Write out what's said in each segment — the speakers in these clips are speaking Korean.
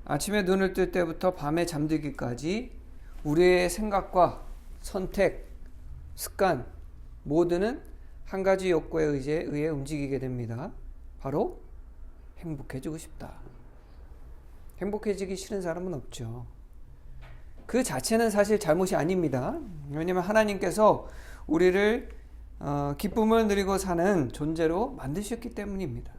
아침에 눈을 뜰 때부터 밤에 잠들기까지 우리의 생각과 선택, 습관 모두는 한 가지 욕구에 의해 움직이게 됩니다. 바로 행복해지고 싶다. 행복해지기 싫은 사람은 없죠. 그 자체는 사실 잘못이 아닙니다. 왜냐하면 하나님께서 우리를 기쁨을 누리고 사는 존재로 만드셨기 때문입니다.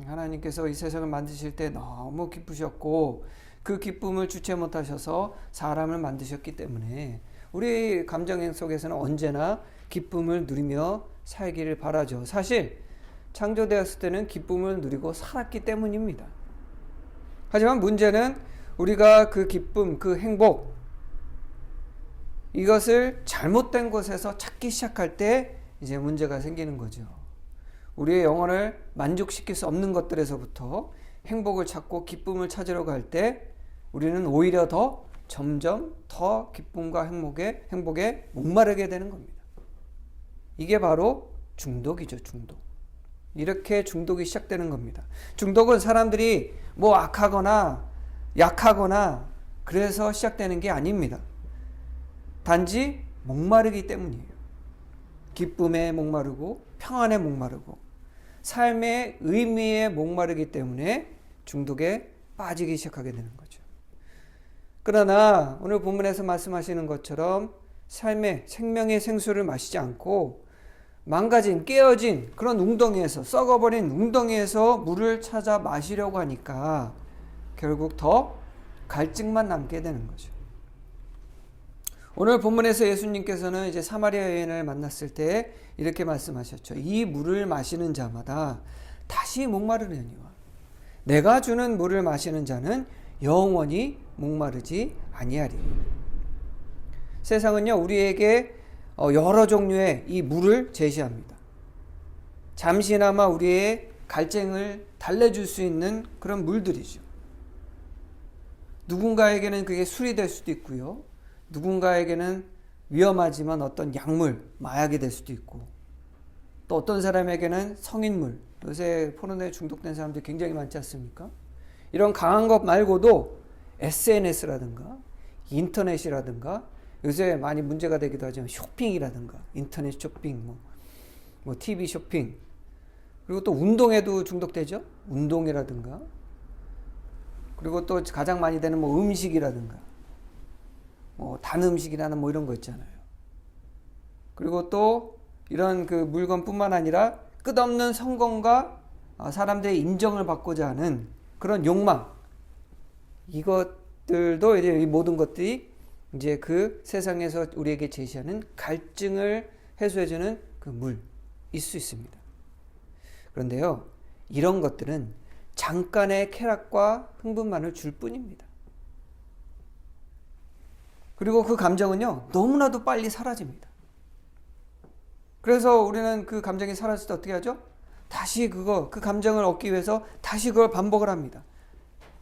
하나님께서 이 세상을 만드실 때 너무 기쁘셨고 그 기쁨을 주체 못하셔서 사람을 만드셨기 때문에 우리 감정 속에서는 언제나 기쁨을 누리며 살기를 바라죠. 사실 창조되었을 때는 기쁨을 누리고 살았기 때문입니다. 하지만 문제는 우리가 그 기쁨, 그 행복 이것을 잘못된 곳에서 찾기 시작할 때 이제 문제가 생기는 거죠. 우리의 영혼을 만족시킬 수 없는 것들에서부터 행복을 찾고 기쁨을 찾으러 갈 때 우리는 오히려 더 점점 더 기쁨과 행복에 목마르게 되는 겁니다. 이게 바로 중독이죠, 중독. 이렇게 중독이 시작되는 겁니다. 중독은 사람들이 뭐 악하거나 약하거나 그래서 시작되는 게 아닙니다. 단지 목마르기 때문이에요. 기쁨에 목마르고 평안에 목마르고 삶의 의미에 목마르기 때문에 중독에 빠지기 시작하게 되는 거죠. 그러나 오늘 본문에서 말씀하시는 것처럼 삶의 생명의 생수를 마시지 않고 망가진 깨어진 그런 웅덩이에서 썩어버린 웅덩이에서 물을 찾아 마시려고 하니까 결국 더 갈증만 남게 되는 거죠. 오늘 본문에서 예수님께서는 이제 사마리아 여인을 만났을 때 이렇게 말씀하셨죠. 이 물을 마시는 자마다 다시 목마르려니와 내가 주는 물을 마시는 자는 영원히 목마르지 아니하리. 세상은요 우리에게 여러 종류의 이 물을 제시합니다. 잠시나마 우리의 갈증을 달래줄 수 있는 그런 물들이죠. 누군가에게는 그게 술이 될 수도 있고요. 누군가에게는 위험하지만 어떤 약물, 마약이 될 수도 있고 또 어떤 사람에게는 성인물, 요새 포르노에 중독된 사람들이 굉장히 많지 않습니까? 이런 강한 것 말고도 SNS라든가 인터넷이라든가 요새 많이 문제가 되기도 하지만 쇼핑이라든가 인터넷 쇼핑, 뭐 TV 쇼핑 그리고 또 운동에도 중독되죠? 운동이라든가 그리고 또 가장 많이 되는 뭐 음식이라든가 뭐 단 음식이라는 뭐 이런 거 있잖아요. 그리고 또 이런 그 물건뿐만 아니라 끝없는 성공과 사람들의 인정을 받고자 하는 그런 욕망 이것들도 이제 이 모든 것들이 이제 그 세상에서 우리에게 제시하는 갈증을 해소해주는 그 물일 수 있습니다. 그런데요, 이런 것들은 잠깐의 쾌락과 흥분만을 줄 뿐입니다. 그리고 그 감정은요, 너무나도 빨리 사라집니다. 그래서 우리는 그 감정이 사라질 때 어떻게 하죠? 다시 그 감정을 얻기 위해서 다시 그걸 반복을 합니다.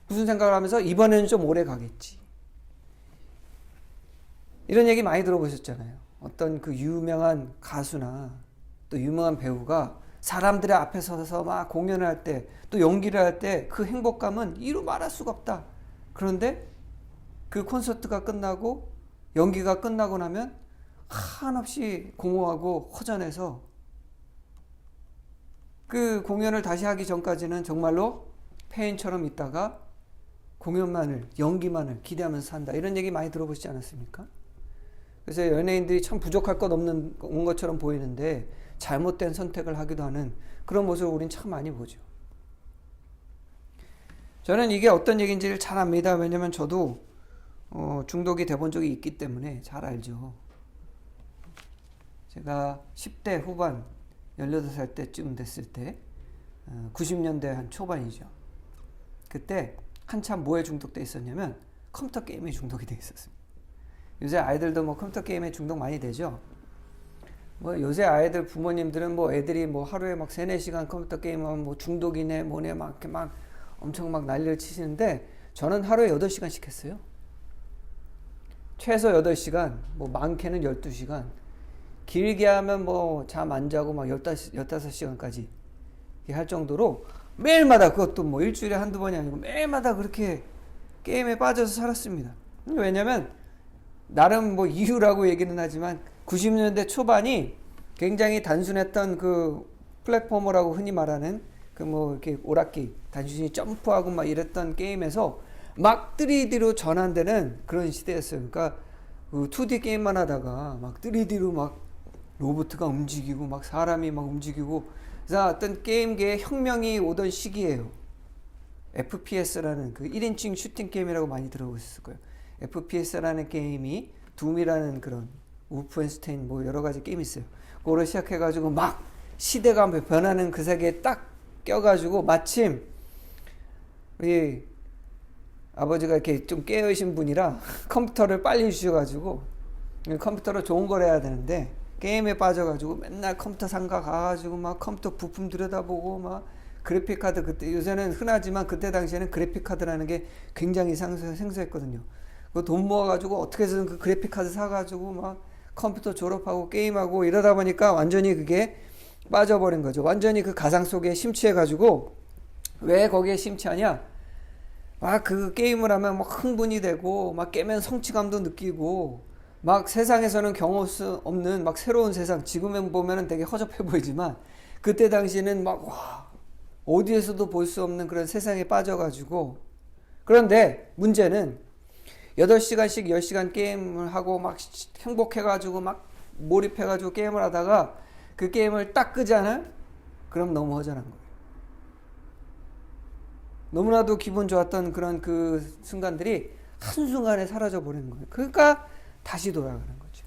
무슨 생각을 하면서 이번에는 좀 오래 가겠지. 이런 얘기 많이 들어보셨잖아요. 어떤 그 유명한 가수나 또 유명한 배우가 사람들의 앞에 서서 막 공연을 할 때 또 연기를 할 때 그 행복감은 이루 말할 수가 없다. 그런데 그 콘서트가 끝나고 연기가 끝나고 나면 한없이 공허하고 허전해서 그 공연을 다시 하기 전까지는 정말로 폐인처럼 있다가 공연만을 연기만을 기대하면서 산다. 이런 얘기 많이 들어보시지 않았습니까? 그래서 연예인들이 참 부족할 것 없는 것처럼 보이는데 잘못된 선택을 하기도 하는 그런 모습을 우린 참 많이 보죠. 저는 이게 어떤 얘기인지를 잘 압니다. 왜냐면 저도 중독이 돼본 적이 있기 때문에 잘 알죠. 제가 10대 후반 18살 때쯤 됐을 때 90년대 한 초반이죠. 그때 한참 뭐에 중독돼 있었냐면 컴퓨터 게임에 중독이 돼 있었습니다. 요새 아이들도 뭐 컴퓨터 게임에 중독 많이 되죠. 뭐 요새 아이들 부모님들은 뭐 애들이 뭐 하루에 막 3-4시간 컴퓨터 게임하면 뭐 중독이네 뭐네 막 이렇게 막 엄청 막 난리를 치시는데 저는 하루에 8시간씩 했어요. 최소 8시간, 뭐 많게는 12시간, 길게 하면 뭐 잠 안 자고 막 15시간까지 할 정도로 매일마다 그것도 뭐 일주일에 한두 번이 아니고 매일마다 그렇게 게임에 빠져서 살았습니다. 왜냐면 나름 뭐 이유라고 얘기는 하지만 90년대 초반이 굉장히 단순했던 그 플랫포머라고 흔히 말하는 그 뭐 이렇게 오락기 단순히 점프하고 막 이랬던 게임에서 막 3D로 전환되는 그런 시대였어요. 그러니까 그 2D 게임만 하다가 막 3D로 막 로봇가 움직이고 막 사람이 막 움직이고, 그래서 어떤 게임계에 혁명이 오던 시기예요. FPS라는 그 1인칭 슈팅 게임이라고 많이 들어보셨을 거예요. FPS라는 게임이 둠이라는 그런 우프엔스테인 뭐 여러 가지 게임이 있어요. 그거를 시작해가지고 막 시대가 변하는 그 세계에 딱 껴가지고 마침 우리 아버지가 이렇게 좀 깨어있신 분이라 컴퓨터를 빨리 주셔가지고 컴퓨터로 좋은 걸 해야 되는데 게임에 빠져가지고 맨날 컴퓨터 상가 가가지고 막 컴퓨터 부품 들여다보고 막 그래픽카드, 그때 요새는 흔하지만 그때 당시에는 그래픽카드라는 게 굉장히 생소했거든요. 그 돈 모아가지고 어떻게 해서든 그 그래픽카드 사가지고 막 컴퓨터 졸업하고 게임하고 이러다 보니까 완전히 그게 빠져버린 거죠. 완전히 그 가상 속에 심취해가지고, 왜 거기에 심취하냐? 막 그 게임을 하면 막 흥분이 되고 막 깨면 성취감도 느끼고 막 세상에서는 경험할 수 없는 막 새로운 세상, 지금은 보면은 되게 허접해 보이지만 그때 당시에는 막 와, 어디에서도 볼 수 없는 그런 세상에 빠져가지고, 그런데 문제는 8시간씩 10시간 게임을 하고 막 행복해가지고 막 몰입해가지고 게임을 하다가 그 게임을 딱 끄잖아요? 그럼 너무 허전한 거예요. 너무나도 기분 좋았던 그런 그 순간들이 한순간에 사라져 버리는 거예요. 그러니까 다시 돌아가는 거죠.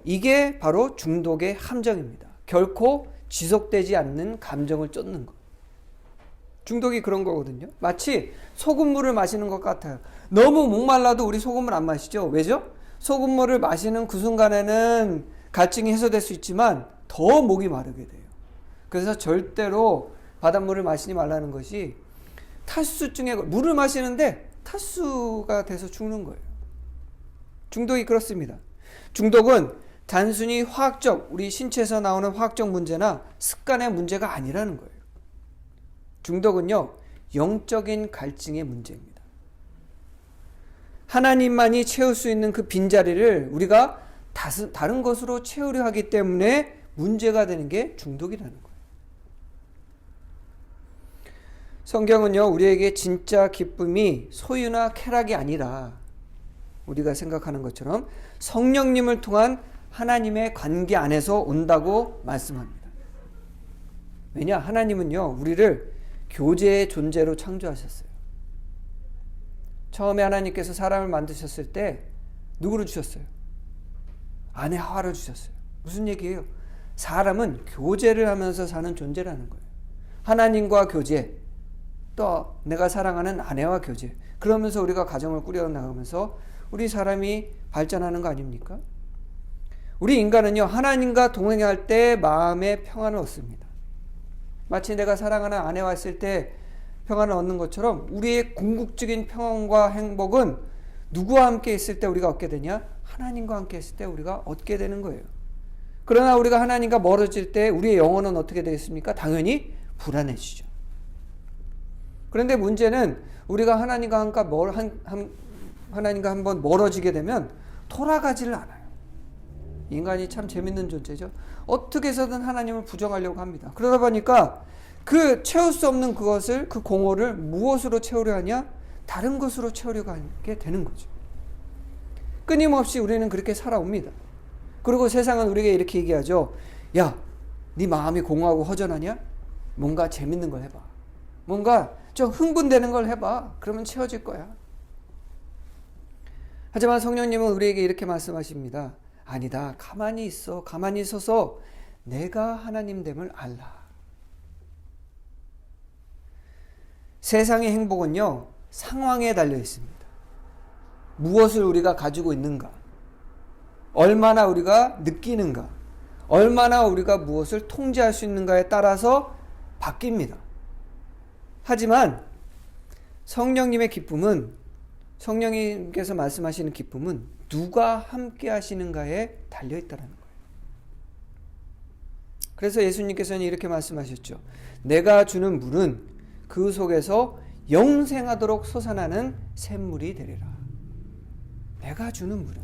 이게 바로 중독의 함정입니다. 결코 지속되지 않는 감정을 쫓는 것. 중독이 그런 거거든요. 마치 소금물을 마시는 것 같아요. 너무 목말라도 우리 소금물 안 마시죠? 왜죠? 소금물을 마시는 그 순간에는 갈증이 해소될 수 있지만 더 목이 마르게 돼요. 그래서 절대로 바닷물을 마시지 말라는 것이 탈수증에, 물을 마시는데 탈수가 돼서 죽는 거예요. 중독이 그렇습니다. 중독은 단순히 화학적, 우리 신체에서 나오는 화학적 문제나 습관의 문제가 아니라는 거예요. 중독은요, 영적인 갈증의 문제입니다. 하나님만이 채울 수 있는 그 빈자리를 우리가 다른 것으로 채우려 하기 때문에 문제가 되는 게 중독이라는 거예요. 성경은요, 우리에게 진짜 기쁨이 소유나 쾌락이 아니라 우리가 생각하는 것처럼 성령님을 통한 하나님의 관계 안에서 온다고 말씀합니다. 왜냐? 하나님은요, 우리를 교제의 존재로 창조하셨어요. 처음에 하나님께서 사람을 만드셨을 때 누구를 주셨어요? 아내 하와를 주셨어요. 무슨 얘기예요? 사람은 교제를 하면서 사는 존재라는 거예요. 하나님과 교제, 또 내가 사랑하는 아내와 교제, 그러면서 우리가 가정을 꾸려나가면서 우리 사람이 발전하는 거 아닙니까? 우리 인간은요, 하나님과 동행할 때 마음의 평안을 얻습니다. 마치 내가 사랑하는 아내와 있을 때 평안을 얻는 것처럼 우리의 궁극적인 평안과 행복은 누구와 함께 있을 때 우리가 얻게 되냐? 하나님과 함께 있을 때 우리가 얻게 되는 거예요. 그러나 우리가 하나님과 멀어질 때 우리의 영혼은 어떻게 되겠습니까? 당연히 불안해지죠. 그런데 문제는 우리가 하나님과 한번 멀어지게 되면 돌아가지를 않아요. 인간이 참 재밌는 존재죠. 어떻게 해서든 하나님을 부정하려고 합니다. 그러다 보니까 그 채울 수 없는 그것을, 그 공허를 무엇으로 채우려 하냐? 다른 것으로 채우려고 하게 되는 거죠. 끊임없이 우리는 그렇게 살아옵니다. 그리고 세상은 우리에게 이렇게 얘기하죠. 야, 네 마음이 공허하고 허전하냐? 뭔가 재밌는 걸 해봐. 뭔가 좀 흥분되는 걸 해봐. 그러면 채워질 거야. 하지만 성령님은 우리에게 이렇게 말씀하십니다. 아니다. 가만히 있어. 가만히 있어서 내가 하나님됨을 알라. 세상의 행복은요, 상황에 달려 있습니다. 무엇을 우리가 가지고 있는가, 얼마나 우리가 느끼는가, 얼마나 우리가 무엇을 통제할 수 있는가에 따라서 바뀝니다. 하지만 성령님의 기쁨은, 성령님께서 말씀하시는 기쁨은 누가 함께 하시는가에 달려있다는 거예요. 그래서 예수님께서는 이렇게 말씀하셨죠. 내가 주는 물은 그 속에서 영생하도록 솟아나는 샘물이 되리라. 내가 주는 물은,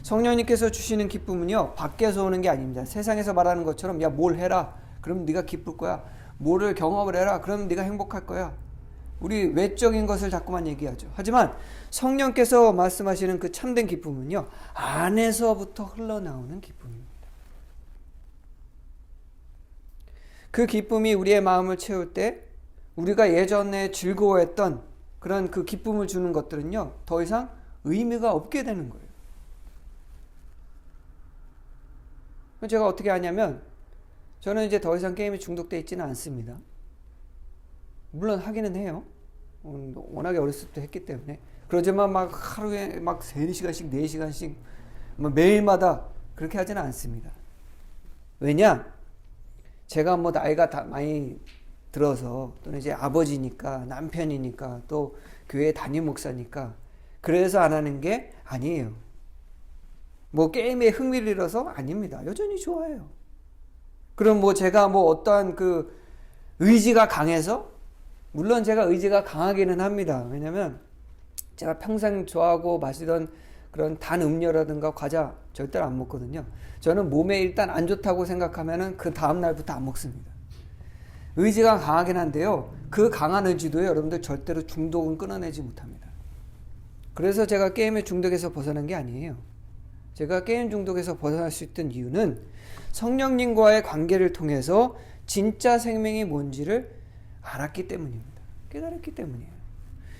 성령님께서 주시는 기쁨은요, 밖에서 오는 게 아닙니다. 세상에서 말하는 것처럼 야, 뭘 해라, 그럼 네가 기쁠 거야. 뭐를 경험을 해라, 그럼 네가 행복할 거야. 우리 외적인 것을 자꾸만 얘기하죠. 하지만 성령께서 말씀하시는 그 참된 기쁨은요, 안에서부터 흘러나오는 기쁨입니다. 그 기쁨이 우리의 마음을 채울 때 우리가 예전에 즐거워했던 그런 그 기쁨을 주는 것들은요, 더 이상 의미가 없게 되는 거예요. 제가 어떻게 하냐면, 저는 이제 더 이상 게임에 중독되어 있지는 않습니다. 물론 하기는 해요. 워낙에 어렸을 때 했기 때문에. 그러지만 막 하루에 막 3시간씩 4시간씩 매일마다 그렇게 하지는 않습니다. 왜냐? 제가 뭐 나이가 다 많이 들어서, 또는 이제 아버지니까, 남편이니까, 또 교회 담임 목사니까 그래서 안 하는 게 아니에요. 뭐 게임에 흥미를 잃어서 아닙니다. 여전히 좋아해요. 그럼 뭐 제가 뭐 어떠한 그 의지가 강해서, 물론 제가 의지가 강하기는 합니다. 왜냐면 제가 평생 좋아하고 마시던 그런 단 음료라든가 과자 절대로 안 먹거든요. 저는 몸에 일단 안 좋다고 생각하면은 그 다음날부터 안 먹습니다. 의지가 강하긴 한데요, 그 강한 의지도 여러분들 절대로 중독은 끊어내지 못합니다. 그래서 제가 게임의 중독에서 벗어난 게 아니에요. 제가 게임 중독에서 벗어날 수 있던 이유는 성령님과의 관계를 통해서 진짜 생명이 뭔지를 알았기 때문입니다. 깨달았기 때문이에요.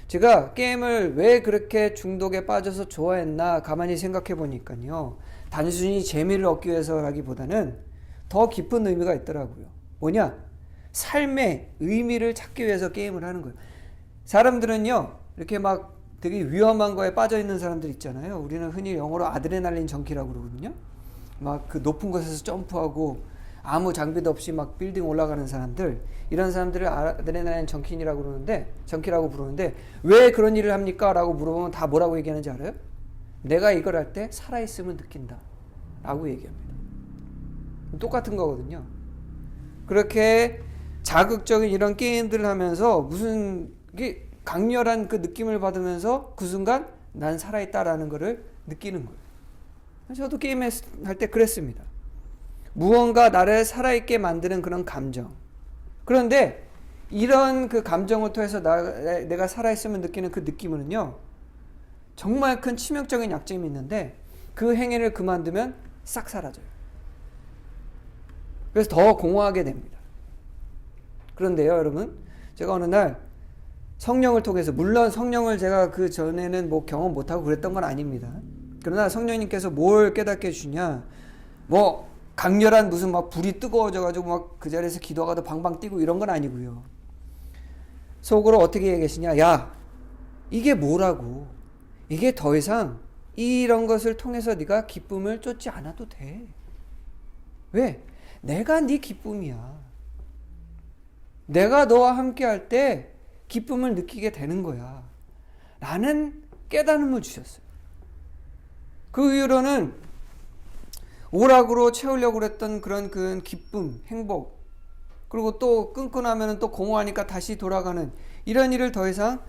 제가 게임을 왜 그렇게 중독에 빠져서 좋아했나 가만히 생각해 보니까요, 단순히 재미를 얻기 위해서라기보다는 더 깊은 의미가 있더라고요. 뭐냐? 삶의 의미를 찾기 위해서 게임을 하는 거예요. 사람들은요, 이렇게 막 되게 위험한 거에 빠져 있는 사람들 있잖아요. 우리는 흔히 영어로 아드레날린 정키라고 그러거든요. 막 그 높은 곳에서 점프하고 아무 장비도 없이 막 빌딩 올라가는 사람들, 이런 사람들을 아드레날린 정키라고 부르는데 왜 그런 일을 합니까? 라고 물어보면 다 뭐라고 얘기하는지 알아요? 내가 이걸 할 때 살아있음을 느낀다 라고 얘기합니다. 똑같은 거거든요. 그렇게 자극적인 이런 게임들을 하면서 무슨 강렬한 그 느낌을 받으면서 그 순간 난 살아있다라는 거를 느끼는 거예요. 저도 게임 할 때 그랬습니다. 무언가 나를 살아있게 만드는 그런 감정. 그런데 이런 그 감정을 통해서 내가 살아있음을 느끼는 그 느낌은요, 정말 큰 치명적인 약점이 있는데 그 행위를 그만두면 싹 사라져요. 그래서 더 공허하게 됩니다. 그런데요, 여러분, 제가 어느 날 성령을 통해서, 물론 성령을 제가 그 전에는 뭐 경험 못하고 그랬던 건 아닙니다. 그러나 성령님께서 뭘 깨닫게 해주냐, 뭐 강렬한 무슨 막 불이 뜨거워져가지고 막 그 자리에서 기도하다 방방 뛰고 이런 건 아니고요. 속으로 어떻게 얘기하시냐, 야, 이게 뭐라고, 이게 더 이상 이런 것을 통해서 네가 기쁨을 쫓지 않아도 돼. 왜? 내가 네 기쁨이야. 내가 너와 함께 할 때 기쁨을 느끼게 되는 거야 라는 깨달음을 주셨어요. 그 이후로는 오락으로 채우려고 그랬던 그런 그 기쁨, 행복, 그리고 또 끊고 나면 또 공허하니까 다시 돌아가는 이런 일을 더 이상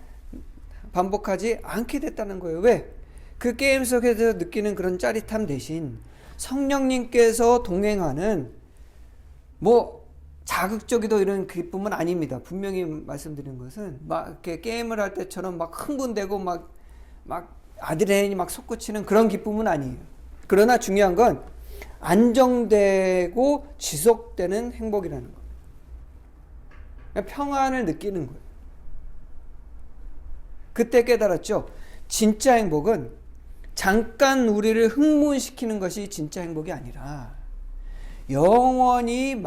반복하지 않게 됐다는 거예요. 왜? 그 게임 속에서 느끼는 그런 짜릿함 대신 성령님께서 동행하는 뭐 자극적이도 이런 기쁨은 아닙니다. 분명히 말씀드린 것은 막 이렇게 게임을 할 때처럼 막 흥분되고 막 아드레날린이 막 솟구치는 그런 기쁨은 아니에요. 그러나 중요한 건 안정되고 지속되는 행복이라는 거예요. 평안을 느끼는 거예요. 그때 깨달았죠. 진짜 행복은 잠깐 우리를 흥분시키는 것이 진짜 행복이 아니라 영원히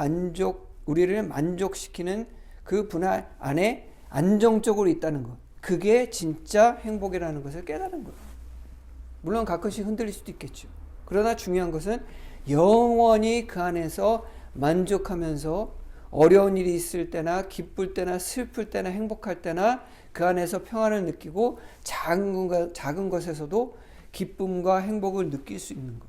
우리를 만족시키는 그 분할 안에 안정적으로 있다는 것. 그게 진짜 행복이라는 것을 깨달은 거예요. 물론 가끔씩 흔들릴 수도 있겠죠. 그러나 중요한 것은 영원히 그 안에서 만족하면서 어려운 일이 있을 때나 기쁠 때나 슬플 때나 행복할 때나 그 안에서 평안을 느끼고 작은 것에서도 기쁨과 행복을 느낄 수 있는 것.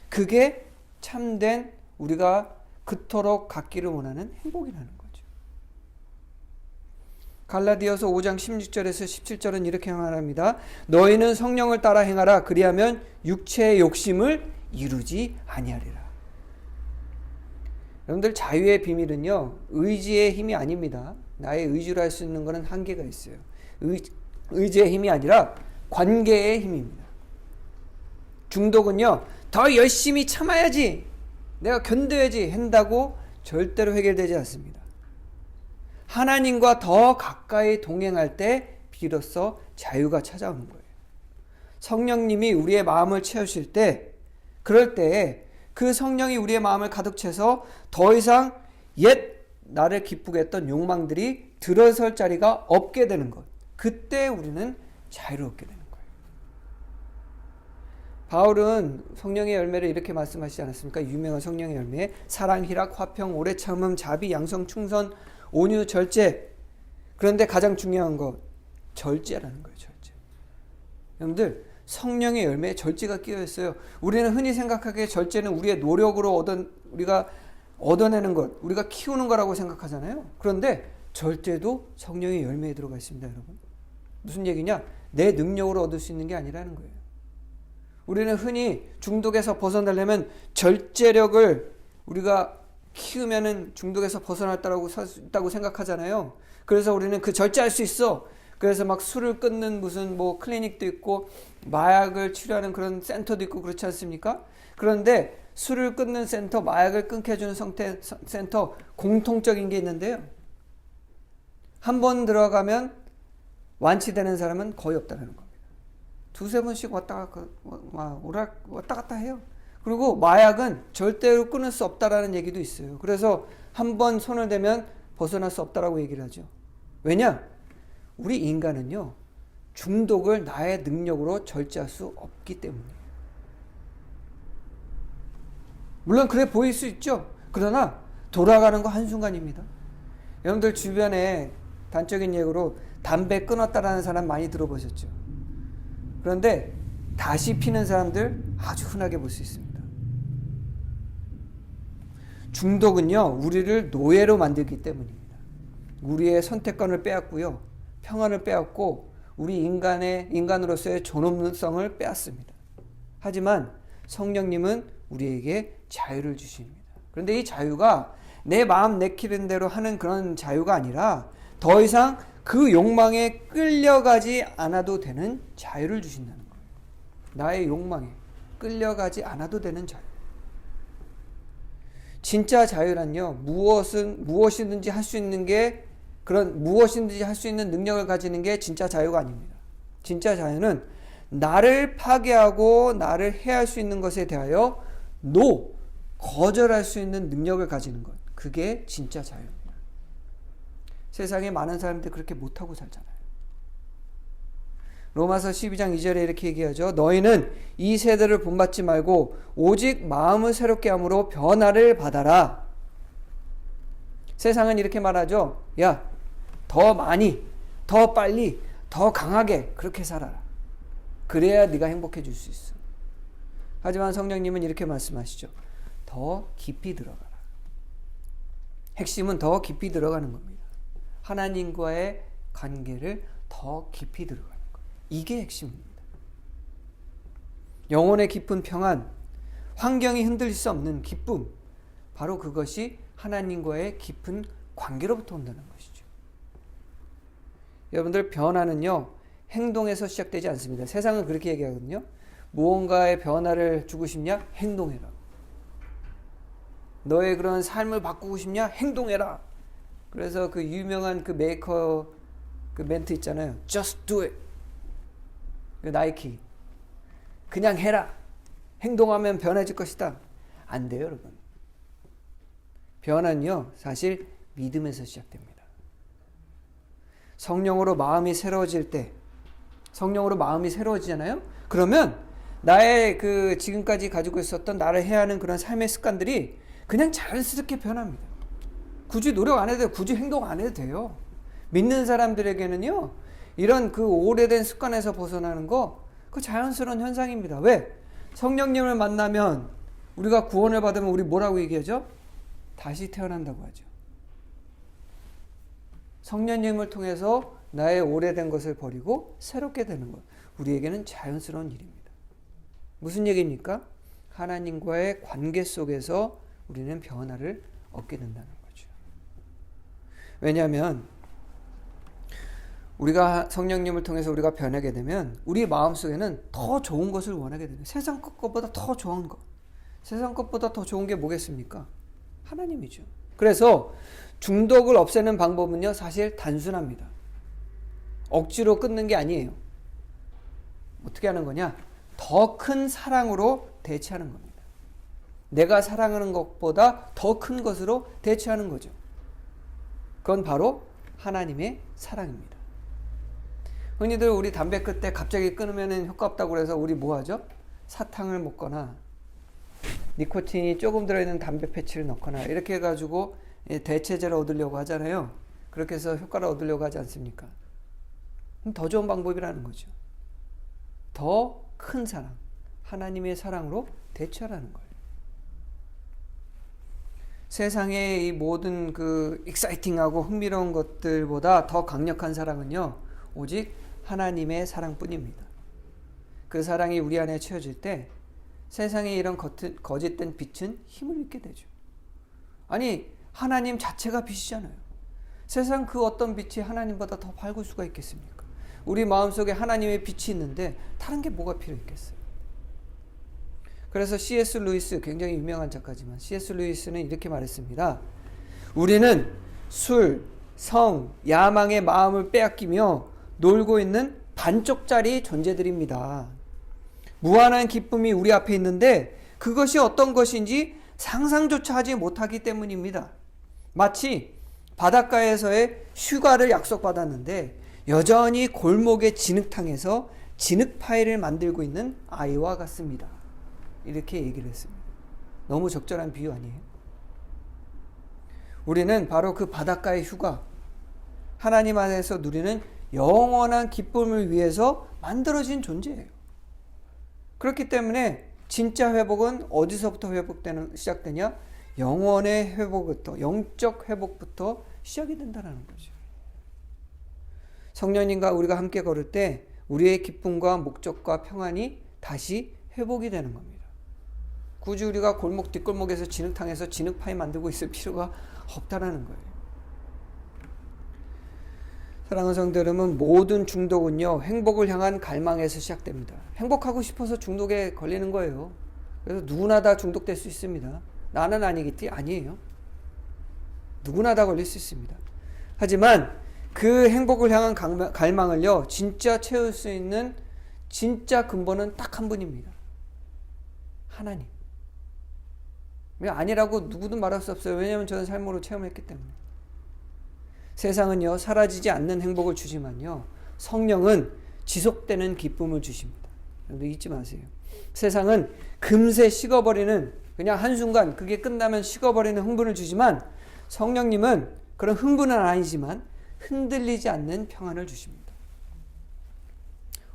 그게 참된 우리가 그토록 갖기를 원하는 행복이라는 거죠. 갈라디아서 5장 16절에서 17절은 이렇게 말합니다. 너희는 성령을 따라 행하라. 그리하면 육체의 욕심을 이루지 아니하리라. 여러분들, 자유의 비밀은요, 의지의 힘이 아닙니다. 나의 의지로 할 수 있는 것은 한계가 있어요. 의지의 힘이 아니라 관계의 힘입니다. 중독은요, 더 열심히 참아야지, 내가 견뎌야지 한다고 절대로 해결되지 않습니다. 하나님과 더 가까이 동행할 때 비로소 자유가 찾아오는 거예요. 성령님이 우리의 마음을 채우실 때, 그럴 때에 그 성령이 우리의 마음을 가득 채서 더 이상 옛 나를 기쁘게 했던 욕망들이 들어설 자리가 없게 되는 것. 그때 우리는 자유를 얻게 되는 거예요. 바울은 성령의 열매를 이렇게 말씀하시지 않았습니까? 유명한 성령의 열매, 사랑, 희락, 화평, 오래 참음, 자비, 양성, 충성, 온유, 절제. 그런데 가장 중요한 것, 절제라는 거예요. 절제. 여러분들, 성령의 열매에 절제가 끼어 있어요. 우리는 흔히 생각하기에 절제는 우리의 노력으로 우리가 얻어내는 것, 우리가 키우는 거라고 생각하잖아요. 그런데 절제도 성령의 열매에 들어가 있습니다, 여러분. 무슨 얘기냐? 내 능력으로 얻을 수 있는 게 아니라는 거예요. 우리는 흔히 중독에서 벗어나려면 절제력을 우리가 키우면은 중독에서 벗어났다고 살 수 있다고 생각하잖아요. 그래서 우리는 그 절제할 수 있어. 그래서 막 술을 끊는 무슨 뭐 클리닉도 있고 마약을 치료하는 그런 센터도 있고 그렇지 않습니까? 그런데 술을 끊는 센터, 마약을 끊게 해주는 센터 공통적인 게 있는데요. 한 번 들어가면 완치되는 사람은 거의 없다는 겁니다. 두세 번씩 왔다 갔다 해요. 그리고 마약은 절대로 끊을 수 없다라는 얘기도 있어요. 그래서 한 번 손을 대면 벗어날 수 없다라고 얘기를 하죠. 왜냐? 우리 인간은요, 중독을 나의 능력으로 절제할 수 없기 때문이에요. 물론 그래 보일 수 있죠. 그러나 돌아가는 거 한순간입니다. 여러분들 주변에 단적인 예로 담배 끊었다라는 사람 많이 들어보셨죠? 그런데 다시 피는 사람들 아주 흔하게 볼 수 있습니다. 중독은요, 우리를 노예로 만들기 때문입니다. 우리의 선택권을 빼앗고요, 평안을 빼앗고 우리 인간으로서의 존엄성을 빼앗습니다. 하지만 성령님은 우리에게 자유를 주십니다. 그런데 이 자유가 내 마음 내키는 대로 하는 그런 자유가 아니라 더 이상 그 욕망에 끌려가지 않아도 되는 자유를 주신다는 거예요. 나의 욕망에 끌려가지 않아도 되는 자유. 진짜 자유란요, 무엇이든지 할 수 있는 게, 무엇이든지 할 수 있는 능력을 가지는 게 진짜 자유가 아닙니다. 진짜 자유는 나를 파괴하고 나를 해할 수 있는 것에 대하여 거절할 수 있는 능력을 가지는 것. 그게 진짜 자유입니다. 세상에 많은 사람들이 그렇게 못하고 살잖아요. 로마서 12장 2절에 이렇게 얘기하죠. 너희는 이 세대를 본받지 말고 오직 마음을 새롭게 함으로 변화를 받아라. 세상은 이렇게 말하죠. 야, 더 많이, 더 빨리, 더 강하게 그렇게 살아라. 그래야 네가 행복해질 수 있어. 하지만 성령님은 이렇게 말씀하시죠. 더 깊이 들어가라. 핵심은 더 깊이 들어가는 겁니다. 하나님과의 관계를 더 깊이 들어가는 것. 이게 핵심입니다. 영혼의 깊은 평안, 환경이 흔들릴 수 없는 기쁨, 바로 그것이 하나님과의 깊은 관계로부터 온다는 것이죠. 여러분들, 변화는요, 행동에서 시작되지 않습니다. 세상은 그렇게 얘기하거든요. 무언가의 변화를 주고 싶냐? 행동해라. 너의 그런 삶을 바꾸고 싶냐? 행동해라. 그래서 그 유명한 그 메이커 그 멘트 있잖아요. Just do it. 그 나이키. 그냥 해라. 행동하면 변해질 것이다. 안 돼요, 여러분. 변화는요, 사실 믿음에서 시작됩니다. 성령으로 마음이 새로워질 때, 성령으로 마음이 새로워지잖아요? 그러면 나의 그 지금까지 가지고 있었던 나를 해야 하는 그런 삶의 습관들이 그냥 자연스럽게 변합니다. 굳이 노력 안 해도 돼요. 굳이 행동 안 해도 돼요. 믿는 사람들에게는요, 이런 그 오래된 습관에서 벗어나는 거, 그 자연스러운 현상입니다. 왜? 성령님을 만나면, 우리가 구원을 받으면 우리 뭐라고 얘기하죠? 다시 태어난다고 하죠. 성령님을 통해서 나의 오래된 것을 버리고 새롭게 되는 것. 우리에게는 자연스러운 일입니다. 무슨 얘기입니까? 하나님과의 관계 속에서 우리는 변화를 얻게 된다는 거죠. 왜냐하면 우리가 성령님을 통해서 우리가 변하게 되면 우리 마음속에는 더 좋은 것을 원하게 됩니다. 세상 것보다 더 좋은 것. 세상 것보다 더 좋은 게 뭐겠습니까? 하나님이죠. 그래서 중독을 없애는 방법은요, 사실 단순합니다. 억지로 끊는 게 아니에요. 어떻게 하는 거냐? 더 큰 사랑으로 대체하는 겁니다. 내가 사랑하는 것보다 더 큰 것으로 대체하는 거죠. 그건 바로 하나님의 사랑입니다. 흔히들 우리 담배 끊을 때 갑자기 끊으면 효과 없다고 그래서 우리 뭐 하죠? 사탕을 먹거나 니코틴이 조금 들어있는 담배 패치를 넣거나 이렇게 해가지고 대체제를 얻으려고 하잖아요. 그렇게 해서 효과를 얻으려고 하지 않습니까? 더 좋은 방법이라는 거죠. 더 큰 사랑, 하나님의 사랑으로 대체하라는 거예요. 세상의 이 모든 그 익사이팅하고 흥미로운 것들보다 더 강력한 사랑은요, 오직 하나님의 사랑뿐입니다. 그 사랑이 우리 안에 채워질 때 세상의 이런 거짓된 빛은 힘을 잃게 되죠. 아니, 하나님 자체가 빛이잖아요. 세상 그 어떤 빛이 하나님보다 더 밝을 수가 있겠습니까? 우리 마음속에 하나님의 빛이 있는데 다른 게 뭐가 필요 있겠어요? 그래서 C.S. 루이스, 굉장히 유명한 작가지만 C.S. 루이스는 이렇게 말했습니다. 우리는 술, 성, 야망의 마음을 빼앗기며 놀고 있는 반쪽짜리 존재들입니다. 무한한 기쁨이 우리 앞에 있는데 그것이 어떤 것인지 상상조차 하지 못하기 때문입니다. 마치 바닷가에서의 휴가를 약속받았는데 여전히 골목의 진흙탕에서 진흙파이를 만들고 있는 아이와 같습니다. 이렇게 얘기를 했습니다. 너무 적절한 비유 아니에요? 우리는 바로 그 바닷가의 휴가, 하나님 안에서 누리는 영원한 기쁨을 위해서 만들어진 존재예요. 그렇기 때문에 진짜 회복은 어디서부터 시작되냐? 영혼의 회복부터, 영적 회복부터 시작이 된다는 거죠. 성령님과 우리가 함께 걸을 때 우리의 기쁨과 목적과 평안이 다시 회복이 되는 겁니다. 굳이 우리가 골목 뒷골목에서 진흙탕에서 진흙파이 만들고 있을 필요가 없다라는 거예요. 사랑하는 성도 여러분, 모든 중독은요, 행복을 향한 갈망에서 시작됩니다. 행복하고 싶어서 중독에 걸리는 거예요. 그래서 누구나 다 중독될 수 있습니다. 나는 아니겠지? 아니에요. 누구나 다 걸릴 수 있습니다. 하지만 그 행복을 향한 갈망을요, 진짜 채울 수 있는 진짜 근본은 딱 한 분입니다. 하나님. 아니라고 누구도 말할 수 없어요. 왜냐하면 저는 삶으로 체험했기 때문에. 세상은요, 사라지지 않는 행복을 주지만요, 성령은 지속되는 기쁨을 주십니다. 여러분 잊지 마세요. 세상은 금세 식어버리는, 그냥 한순간 그게 끝나면 식어버리는 흥분을 주지만 성령님은 그런 흥분은 아니지만 흔들리지 않는 평안을 주십니다.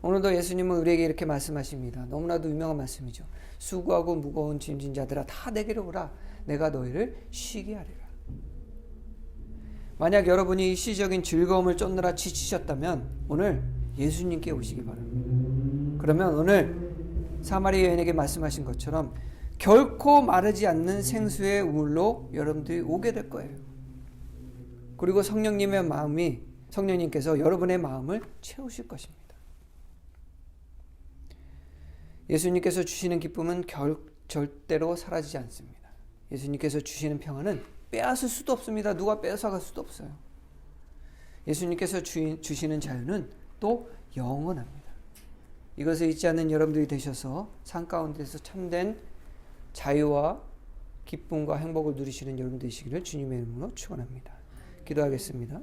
오늘도 예수님은 우리에게 이렇게 말씀하십니다. 너무나도 유명한 말씀이죠. 수고하고 무거운 짐진 자들아 다 내게로 오라. 내가 너희를 쉬게 하리라. 만약 여러분이 일시적인 즐거움을 쫓느라 지치셨다면 오늘 예수님께 오시기 바랍니다. 그러면 오늘 사마리 여인에게 말씀하신 것처럼 결코 마르지 않는 생수의 우물로 여러분들이 오게 될 거예요. 그리고 성령님께서 여러분의 마음을 채우실 것입니다. 예수님께서 주시는 기쁨은 절대로 사라지지 않습니다. 예수님께서 주시는 평안은 빼앗을 수도 없습니다. 누가 뺏어갈 수도 없어요. 예수님께서 주시는 자유는 또 영원합니다. 이것을 잊지 않는 여러분들이 되셔서 삶 가운데서 참된 자유와 기쁨과 행복을 누리시는 여러분 되시기를 주님의 이름으로 축원합니다. 기도하겠습니다.